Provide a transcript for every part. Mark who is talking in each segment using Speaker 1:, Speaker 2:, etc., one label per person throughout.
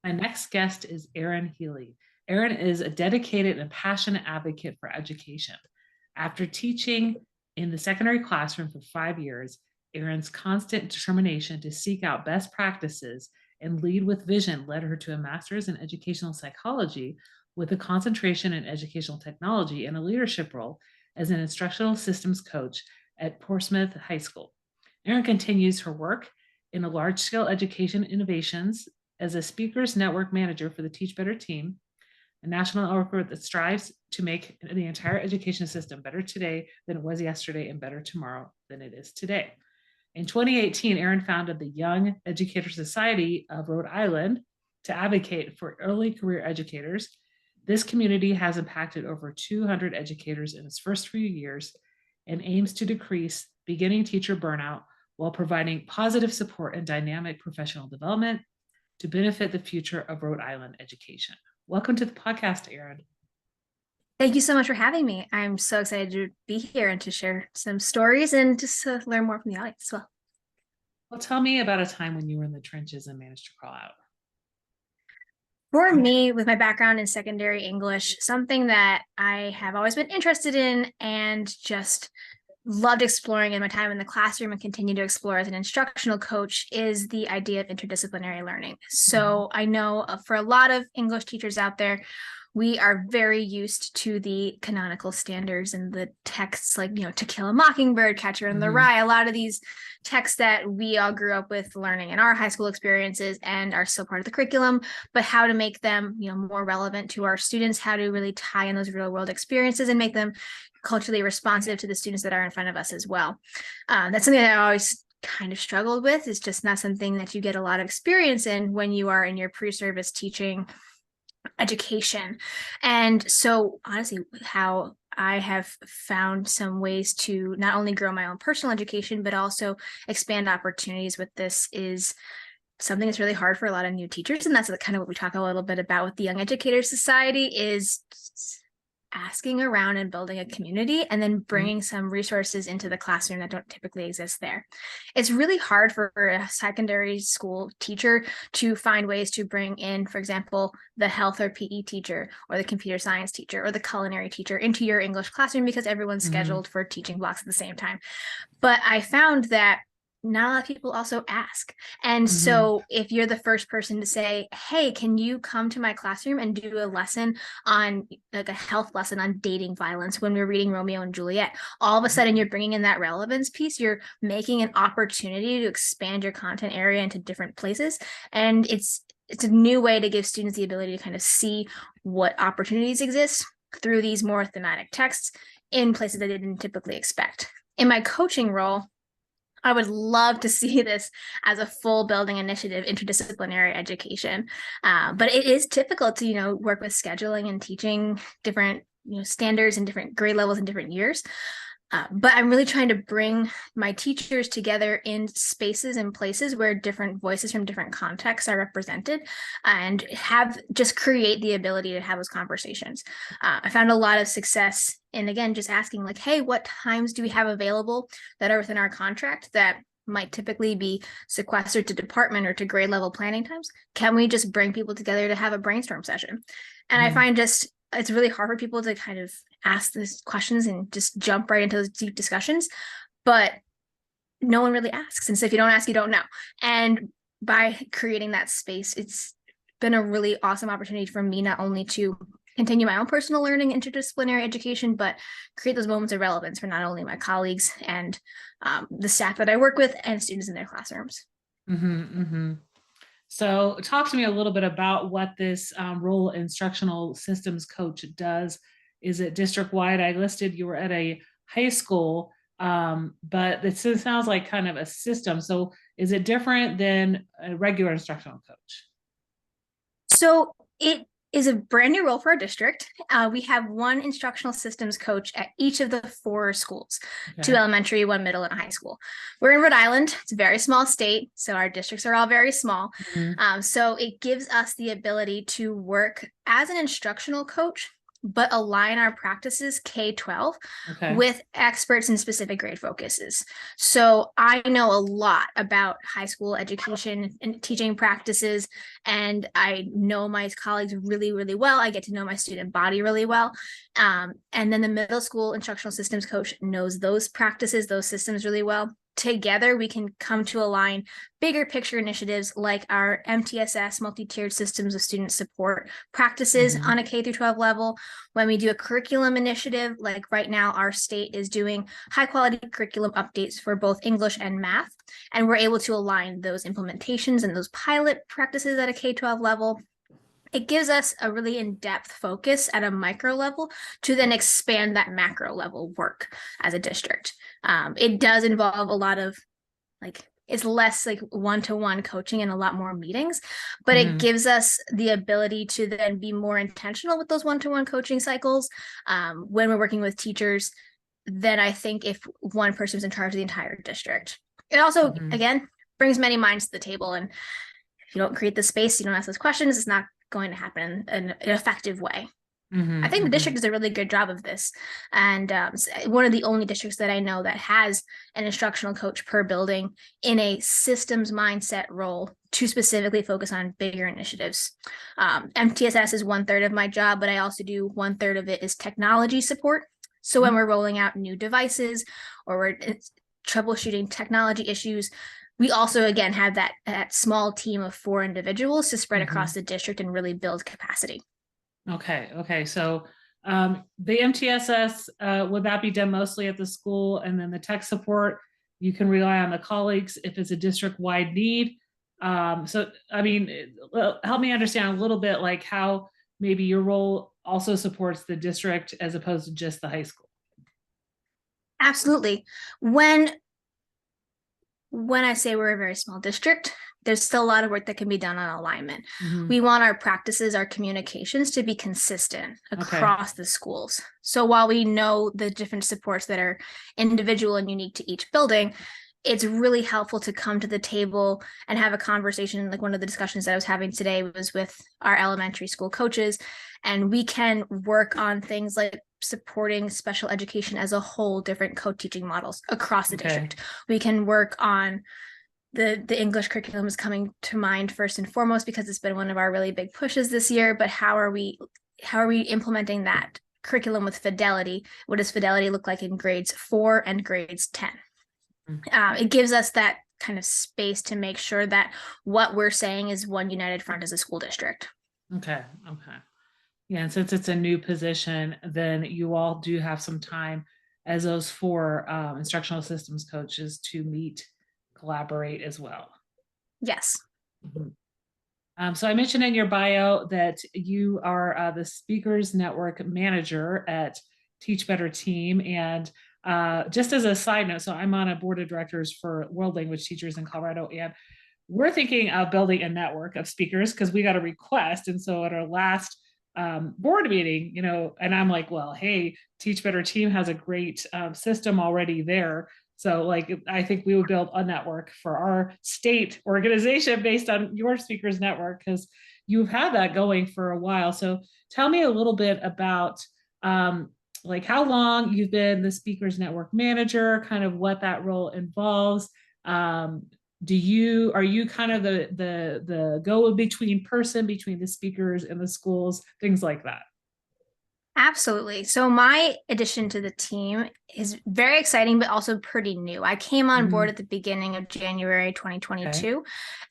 Speaker 1: My next guest is Erin Healey. Erin is a dedicated and passionate advocate for education. After teaching in the secondary classroom for 5 years, Erin's constant determination to seek out best practices and lead with vision led her to a master's in educational psychology with a concentration in educational technology and a leadership role as an instructional systems coach at Portsmouth High School. Erin continues her work in a large-scale education innovations as a speakers network manager for the Teach Better team, a national effort that strives to make the entire education system better today than it was yesterday and better tomorrow than it is today. In 2018, Erin founded the Young Educator Society of Rhode Island to advocate for early career educators. This community has impacted over 200 educators in its first few years and aims to decrease beginning teacher burnout while providing positive support and dynamic professional development to benefit the future of Rhode Island education. Welcome to the podcast, Erin.
Speaker 2: Thank you so much for having me. I'm so excited to be here and to share some stories and just to learn more from the audience as well.
Speaker 1: Well, tell me about a time when you were in the trenches and managed to crawl out.
Speaker 2: For me, with my background in secondary English, something that I have always been interested in and just loved exploring in my time in the classroom and continue to explore as an instructional coach is the idea of interdisciplinary learning. So I know for a lot of English teachers out there, we are very used to the canonical standards and the texts like, To Kill a Mockingbird, Catcher in the Rye, a lot of these texts that we all grew up with learning in our high school experiences and are still part of the curriculum, but how to make them, more relevant to our students, how to really tie in those real world experiences and make them culturally responsive to the students that are in front of us as well. That's something that I always kind of struggled with. It's just not something that you get a lot of experience in when you are in your pre-service teaching education. And so honestly, how I have found some ways to not only grow my own personal education, but also expand opportunities with this is something that's really hard for a lot of new teachers. And that's kind of what we talk a little bit about with the Young Educator Society is asking around and building a community and then bringing some resources into the classroom that don't typically exist there. It's really hard for a secondary school teacher to find ways to bring in, for example, the health or PE teacher or the computer science teacher or the culinary teacher into your English classroom because everyone's scheduled for teaching blocks at the same time. But I found that not a lot of people also ask. And so if you're the first person to say, hey, can you come to my classroom and do a lesson on like a health lesson on dating violence when we're reading Romeo and Juliet, all of a sudden you're bringing in that relevance piece. You're making an opportunity to expand your content area into different places. And it's a new way to give students the ability to kind of see what opportunities exist through these more thematic texts in places that they didn't typically expect. In my coaching role, I would love to see this as a full building initiative, interdisciplinary education. But it is difficult to, work with scheduling and teaching different, standards and different grade levels in different years. But I'm really trying to bring my teachers together in spaces and places where different voices from different contexts are represented and just create the ability to have those conversations. I found a lot of success in, again, just asking like, hey, what times do we have available that are within our contract that might typically be sequestered to department or to grade level planning times? Can we just bring people together to have a brainstorm session? And I find it's really hard for people to kind of ask these questions and just jump right into those deep discussions, but no one really asks. And so if you don't ask, you don't know. And by creating that space, it's been a really awesome opportunity for me not only to continue my own personal learning, interdisciplinary education, but create those moments of relevance for not only my colleagues and the staff that I work with and students in their classrooms.
Speaker 1: So talk to me a little bit about what this role instructional systems coach does. Is it district-wide? I listed you were at a high school, but it sounds like kind of a system. So is it different than a regular instructional coach?
Speaker 2: So it is a brand new role for our district. We have one instructional systems coach at each of the 4 schools, 2 elementary, 1 middle, and a high school. We're in Rhode Island. It's a very small state, so our districts are all very small. So it gives us the ability to work as an instructional coach but align our practices K-12
Speaker 1: Okay.
Speaker 2: with experts in specific grade focuses. So I know a lot about high school education and teaching practices, and I know my colleagues really, really well. I get to know my student body really well. And then the middle school instructional systems coach knows those practices, those systems really well. Together, we can come to align bigger picture initiatives like our MTSS, multi-tiered systems of student support practices on a K through 12 level. When we do a curriculum initiative, like right now, our state is doing high quality curriculum updates for both English and math, and we're able to align those implementations and those pilot practices at a K-12 level. It gives us a really in-depth focus at a micro level to then expand that macro level work as a district. It does involve a lot of it's less like one-to-one coaching and a lot more meetings, but it gives us the ability to then be more intentional with those one-to-one coaching cycles. When we're working with teachers, then I think if one person is in charge of the entire district, it also, again, brings many minds to the table. And if you don't create the space, you don't ask those questions, it's not going to happen in an effective way. I think the district does a really good job of this. And one of the only districts that I know that has an instructional coach per building in a systems mindset role to specifically focus on bigger initiatives. MTSS is 1/3 of my job, but I also do 1/3 of it is technology support. So when we're rolling out new devices or we're troubleshooting technology issues, we also, again, have that small team of 4 individuals to spread across the district and really build capacity.
Speaker 1: Okay. So the MTSS, would that be done mostly at the school? And then the tech support, you can rely on the colleagues if it's a district-wide need. So, I mean, help me understand a little bit like how maybe your role also supports the district as opposed to just the high school.
Speaker 2: Absolutely. When I say we're a very small district, there's still a lot of work that can be done on alignment. We want our practices, our communications to be consistent across the schools. So while we know the different supports that are individual and unique to each building, it's really helpful to come to the table and have a conversation. Like one of the discussions that I was having today was with our elementary school coaches, and we can work on things like supporting special education as a whole, different co-teaching models across the district. We can work on the English curriculum is coming to mind first and foremost because it's been one of our really big pushes this year. But how are we implementing that curriculum with fidelity? What does fidelity look like in grades 4 and grades 10? It gives us that kind of space to make sure that what we're saying is one united front as a school district.
Speaker 1: Okay. Yeah, and since it's a new position, then you all do have some time as those 4 instructional systems coaches to meet, collaborate as well.
Speaker 2: Yes.
Speaker 1: So I mentioned in your bio that you are the Speakers Network Manager at Teach Better Team. And just as a side note, so I'm on a board of directors for world language teachers in Colorado, and we're thinking of building a network of speakers because we got a request. And so at our last board meeting, and I'm like, well, hey, Teach Better Team has a great system already there. So like, I think we would build a network for our state organization based on your speakers network, because you've had that going for a while. So tell me a little bit about like how long you've been the speakers network manager, kind of what that role involves. Are you kind of the go-between person between the speakers and the schools, things like that?
Speaker 2: Absolutely. So my addition to the team is very exciting, but also pretty new. I came on board at the beginning of January 2022,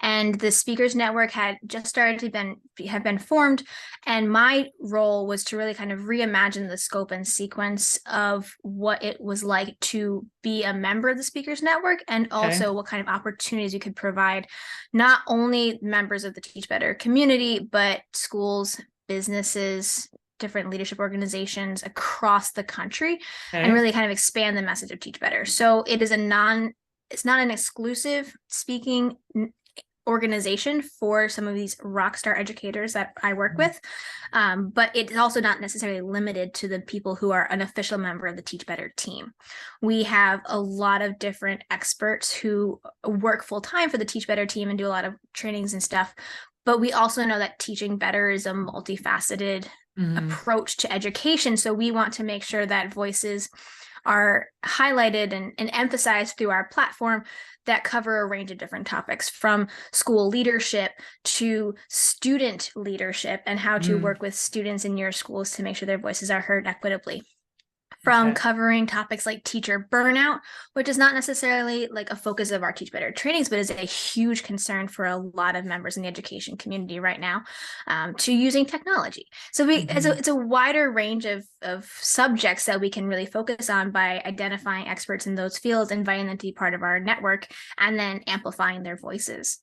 Speaker 2: and the Speakers Network had just started to have been formed. And my role was to really kind of reimagine the scope and sequence of what it was like to be a member of the Speakers Network, and also what kind of opportunities you could provide, not only members of the Teach Better community, but schools, businesses, different leadership organizations across the country, and really kind of expand the message of Teach Better. So it's not an exclusive speaking organization for some of these rock star educators that I work with, but it's also not necessarily limited to the people who are an official member of the Teach Better team. We have a lot of different experts who work full time for the Teach Better team and do a lot of trainings and stuff. But we also know that teaching better is a multifaceted approach to education. So we want to make sure that voices are highlighted and emphasized through our platform that cover a range of different topics, from school leadership to student leadership and how to work with students in your schools to make sure their voices are heard equitably. From covering topics like teacher burnout, which is not necessarily like a focus of our Teach Better trainings, but is a huge concern for a lot of members in the education community right now, to using technology. So it's a wider range of subjects that we can really focus on by identifying experts in those fields, inviting them to be part of our network, and then amplifying their voices.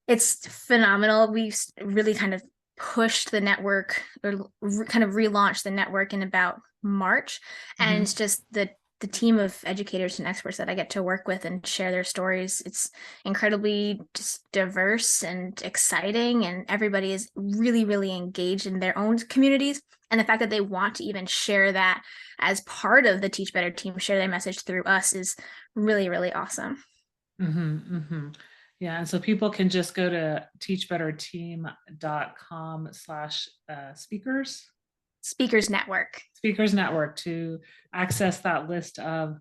Speaker 2: It's phenomenal. We've really kind of pushed the network, or kind of relaunched the network in about March. And it's just the team of educators and experts that I get to work with and share their stories. It's incredibly just diverse and exciting, and everybody is really, really engaged in their own communities. And the fact that they want to even share that as part of the Teach Better team, share their message through us, is really, really awesome.
Speaker 1: Yeah, and so people can just go to teachbetterteam.com/speakers.
Speaker 2: Speakers Network.
Speaker 1: Speakers Network to access that list of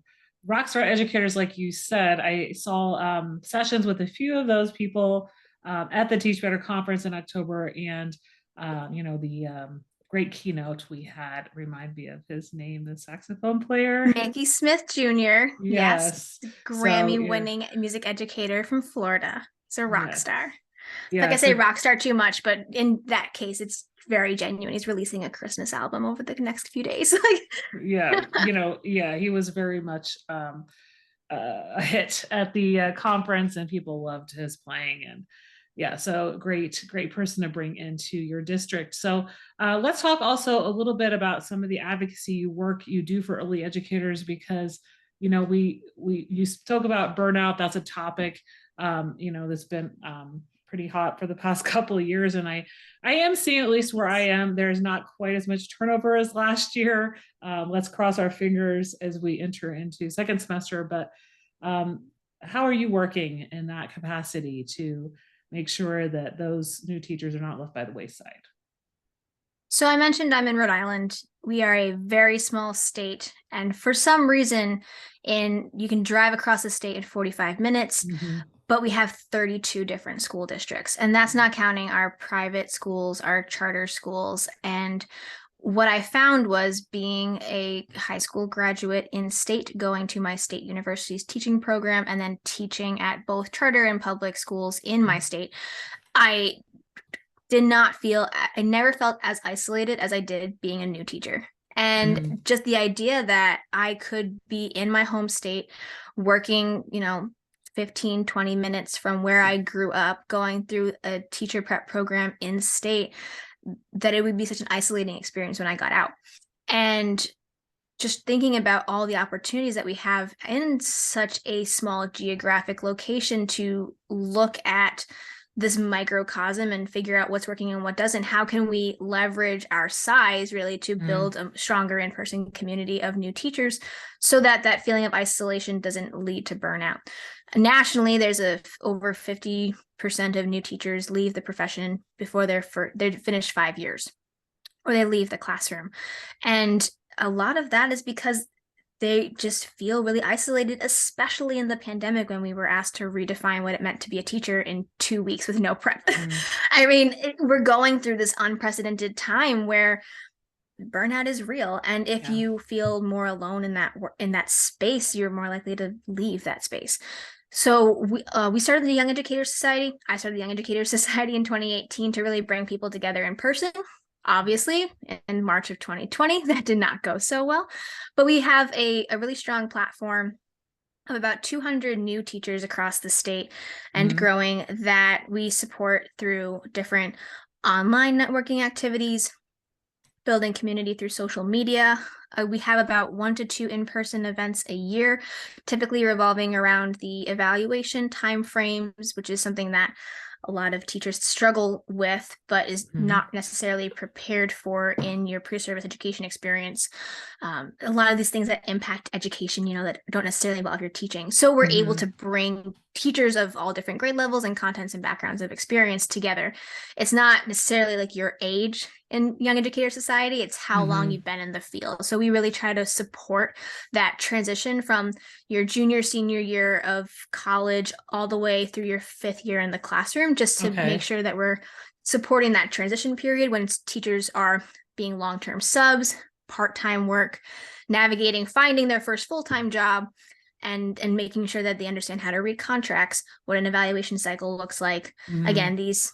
Speaker 1: rockstar educators. Like you said, I saw sessions with a few of those people at the Teach Better conference in October, and the great keynote we had, remind me of his name, the saxophone player.
Speaker 2: Mickey Smith Jr.
Speaker 1: Yes.
Speaker 2: Grammy-winning music educator from Florida. He's a rock star.
Speaker 1: Yeah,
Speaker 2: like I say rock star too much, but in that case, it's very genuine. He's releasing a Christmas album over the next few days.
Speaker 1: He was very much a hit at the conference, and people loved his playing. And so great person to bring into your district. So let's talk also a little bit about some of the advocacy work you do for early educators, because you spoke about burnout. That's a topic that's been pretty hot for the past couple of years, and I am seeing, at least where I am, there's not quite as much turnover as last year. Let's cross our fingers as we enter into second semester. But how are you working in that capacity to make sure that those new teachers are not left by the wayside?
Speaker 2: So I mentioned I'm in Rhode Island. We are a very small state, and for some reason, you can drive across the state in 45 minutes, but we have 32 different school districts, and that's not counting our private schools, our charter schools. And what I found was, being a high school graduate in state, going to my state university's teaching program, and then teaching at both charter and public schools in my state, I never felt as isolated as I did being a new teacher. And just the idea that I could be in my home state working, 15, 20 minutes from where I grew up, going through a teacher prep program in state, that it would be such an isolating experience when I got out. And just thinking about all the opportunities that we have in such a small geographic location to look at this microcosm and figure out what's working and what doesn't. How can we leverage our size really to build a stronger in-person community of new teachers, so that that feeling of isolation doesn't lead to burnout? Nationally, there's over 50% of new teachers leave the profession before they're finished 5 years, or they leave the classroom. And a lot of that is because they just feel really isolated, especially in the pandemic, when we were asked to redefine what it meant to be a teacher in 2 weeks with no prep. I mean, we're going through this unprecedented time where burnout is real. And if you feel more alone in that space, you're more likely to leave that space. So we started the Young Educators Society. I started the Young Educators Society in 2018 to really bring people together in person. Obviously, in March of 2020, that did not go so well. But we have a really strong platform of about 200 new teachers across the state and growing, that we support through different online networking activities, building community through social media. We have about 1 to 2 in-person events a year, typically revolving around the evaluation timeframes, which is something that a lot of teachers struggle with, but is
Speaker 1: Mhm.
Speaker 2: not necessarily prepared for in your pre-service education experience. A lot of these things that impact education, that don't necessarily involve your teaching. So we're able
Speaker 1: Mhm.
Speaker 2: to bring teachers of all different grade levels and contents and backgrounds of experience together. It's not necessarily like your age in Young Educator Society, it's how long
Speaker 1: Mhm.
Speaker 2: you've been in the field. So we really try to support that transition from your junior, senior year of college all the way through your 5th year in the classroom, just to make
Speaker 1: Okay.
Speaker 2: sure that we're supporting that transition period when teachers are being long-term subs, part-time work, navigating, finding their first full-time job, and making sure that they understand how to read contracts, what an evaluation cycle looks like.
Speaker 1: Mhm.
Speaker 2: Again, these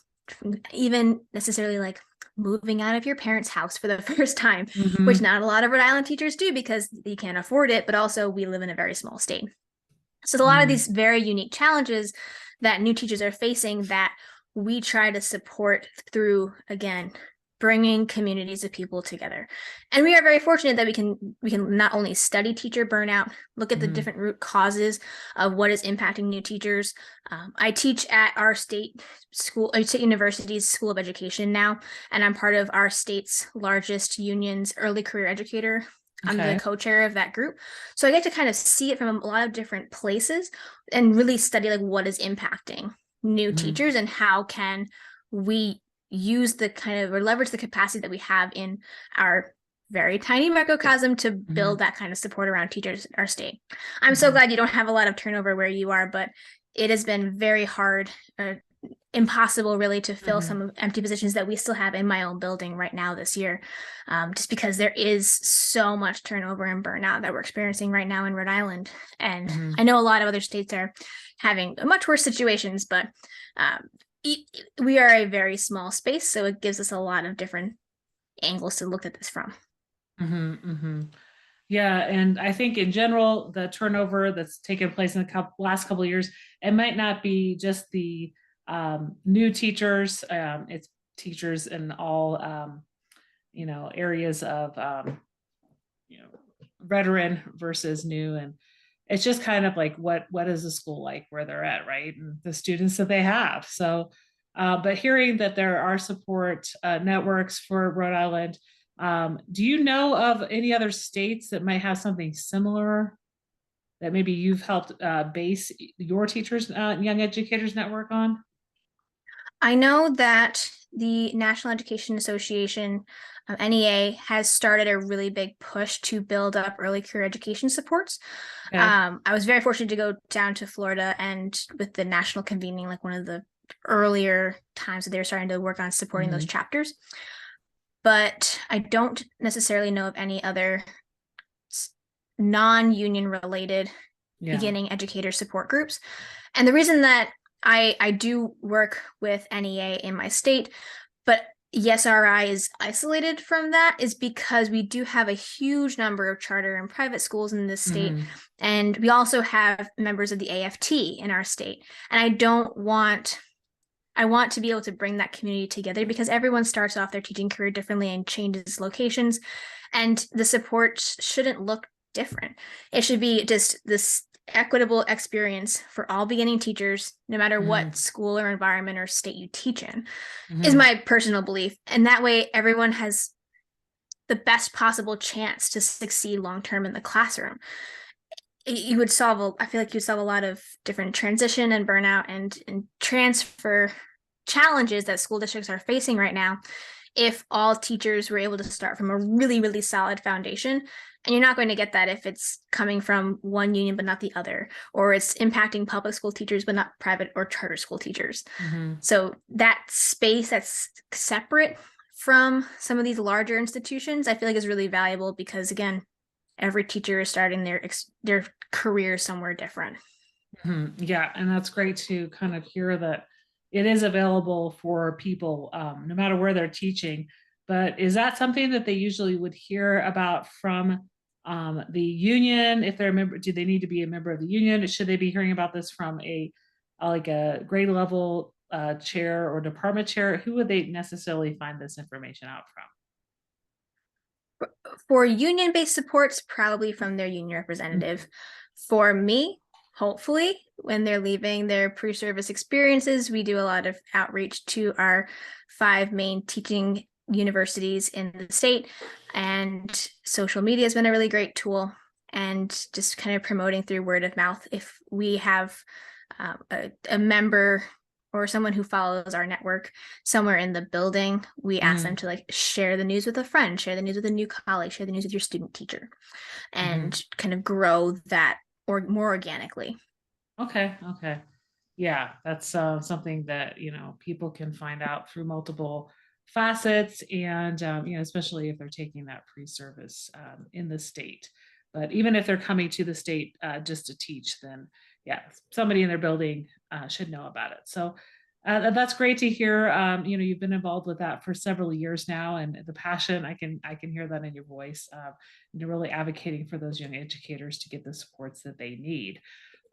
Speaker 2: even necessarily like moving out of your parents' house for the first time, which
Speaker 1: Mhm.
Speaker 2: not a lot of Rhode Island teachers do because you can't afford it, but also we live in a very small state. So a lot of
Speaker 1: Mhm.
Speaker 2: these very unique challenges that new teachers are facing that we try to support through, again, bringing communities of people together. And we are very fortunate that we can not only study teacher burnout, look at the
Speaker 1: Mhm.
Speaker 2: different root causes of what is impacting new teachers. I teach at our state state university's School of Education now, and I'm part of our state's largest union's early career educator. I'm the
Speaker 1: Okay.
Speaker 2: co-chair of that group. So I get to kind of see it from a lot of different places and really study like what is impacting new
Speaker 1: Mhm.
Speaker 2: teachers and how can we use the kind of or leverage the capacity that we have in our very tiny microcosm to build
Speaker 1: Mhm.
Speaker 2: that kind of support around teachers in our state. I'm so
Speaker 1: Mhm.
Speaker 2: glad you don't have a lot of turnover where you are, but it has been very hard, impossible really to fill
Speaker 1: Mhm.
Speaker 2: some empty positions that we still have in my own building right now this year, just because there is so much turnover and burnout that we're experiencing right now in Rhode Island. And
Speaker 1: Mhm.
Speaker 2: I know a lot of other states are having much worse situations, but um, we are a very small space, so it gives us a lot of different angles to look at this from.
Speaker 1: Mhm. Mhm. Yeah, and I think in general, the turnover that's taken place in the last couple of years, it might not be just the new teachers. It's teachers in all areas of you know veteran versus new, and it's just kind of like what is the school like where they're at, right, and the students that they have. So, but hearing that there are support networks for Rhode Island, do you know of any other states that might have something similar that maybe you've helped base your teachers, young educators network on?
Speaker 2: I know that the National Education Association, NEA, has started a really big push to build up early career education supports.
Speaker 1: Okay.
Speaker 2: I was very fortunate to go down to Florida and with the national convening, like one of the earlier times that they were starting to work on supporting those
Speaker 1: Hmm.
Speaker 2: chapters. But I don't necessarily know of any other non-union related
Speaker 1: Yeah.
Speaker 2: beginning educator support groups. And the reason that I do work with NEA in my state, but ESRI is isolated from that is because we do have a huge number of charter and private schools in this state.
Speaker 1: Hmm.
Speaker 2: And we also have members of the AFT in our state. And I want to be able to bring that community together because everyone starts off their teaching career differently and changes locations. And the support shouldn't look different. It should be just this equitable experience for all beginning teachers, no matter what
Speaker 1: Hmm.
Speaker 2: school or environment or state you teach in, is
Speaker 1: Hmm.
Speaker 2: my personal belief. And that way, everyone has the best possible chance to succeed long term in the classroom. You would I feel like you solve a lot of different transition and burnout and transfer challenges that school districts are facing right now if all teachers were able to start from a really, really solid foundation. And you're not going to get that if it's coming from one union but not the other, or it's impacting public school teachers but not private or charter school teachers.
Speaker 1: Hmm.
Speaker 2: So that space that's separate from some of these larger institutions, I feel like is really valuable because again, every teacher is starting their career somewhere different.
Speaker 1: Yeah, and that's great to kind of hear that it is available for people, no matter where they're teaching. But is that something that they usually would hear about from the union? If they're a member, do they need to be a member of the union? Should they be hearing about this from like a grade level chair or department chair? Who would they necessarily find this information out from?
Speaker 2: For union based supports, probably from their union representative. For me, hopefully, when they're leaving their pre-service experiences. We do a lot of outreach to our 5 main teaching universities in the state, and social media has been a really great tool, and just kind of promoting through word of mouth. If we have a member or someone who follows our network somewhere in the building, we ask them to like share the news with a friend, share the news with a new colleague, share the news with your student teacher, and kind of grow that or more organically.
Speaker 1: Okay. Yeah, that's something that, people can find out through multiple facets, and, especially if they're taking that pre-service in the state. But even if they're coming to the state just to teach, then yeah, somebody in their building should know about it. So that's great to hear. You've been involved with that for several years now, and the passion, I can hear that in your voice. You're really advocating for those young educators to get the supports that they need.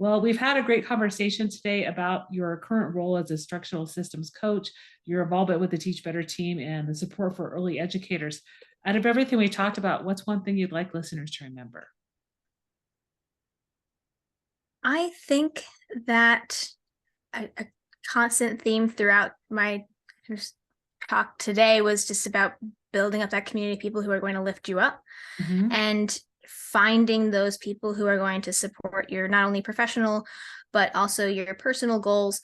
Speaker 1: Well, we've had a great conversation today about your current role as instructional systems coach, your involvement with the Teach Better team, and the support for early educators. Out of everything we talked about, what's one thing you'd like listeners to remember?
Speaker 2: I think that a constant theme throughout my talk today was just about building up that community of people who are going to lift you up, and finding those people who are going to support your not only professional but also your personal goals,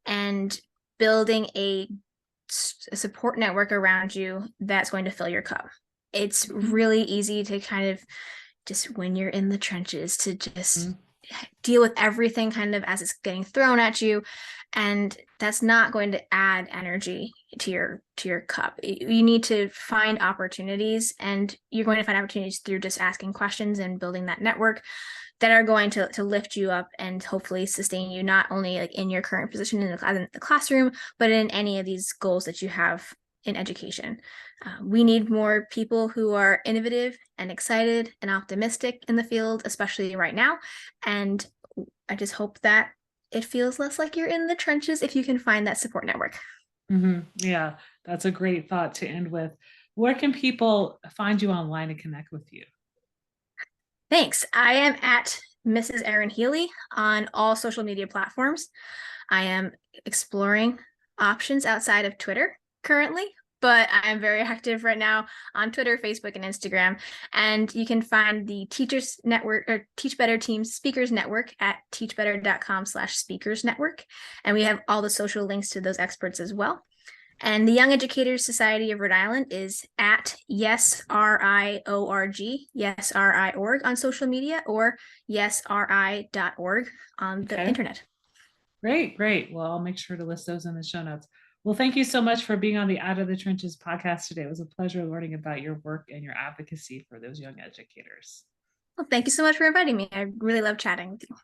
Speaker 2: and building a support network around you that's going to fill your cup. It's really easy to kind of just, when you're in the trenches, to just deal with everything kind of as it's getting thrown at you, and that's not going to add energy to your cup. You need to find opportunities, and you're going to find opportunities through just asking questions and building that network that are going to lift you up and hopefully sustain you, not only like in your current position in the classroom, but in any of these goals that you have in education. We need more people who are innovative and excited and optimistic in the field, especially right now. And I just hope that it feels less like you're in the trenches if you can find that support network.
Speaker 1: Yeah, that's a great thought to end with. Where can people find you online and connect with you?
Speaker 2: Thanks. I am at Mrs. Erin Healey on all social media platforms. I am exploring options outside of Twitter currently, but I am very active right now on Twitter, Facebook, and Instagram. And you can find the Teachers Network or Teach Better Team Speakers Network at teachbetter.com/speakers network. And we have all the social links to those experts as well. And the Young Educators Society of Rhode Island is at YesRIORG, YesRI.org on social media, or YesRI.org on the internet.
Speaker 1: Great. Well, I'll make sure to list those in the show notes. Well, thank you so much for being on the Out of the Trenches podcast today. It was a pleasure learning about your work and your advocacy for those young educators.
Speaker 2: Well, thank you so much for inviting me. I really love chatting with you.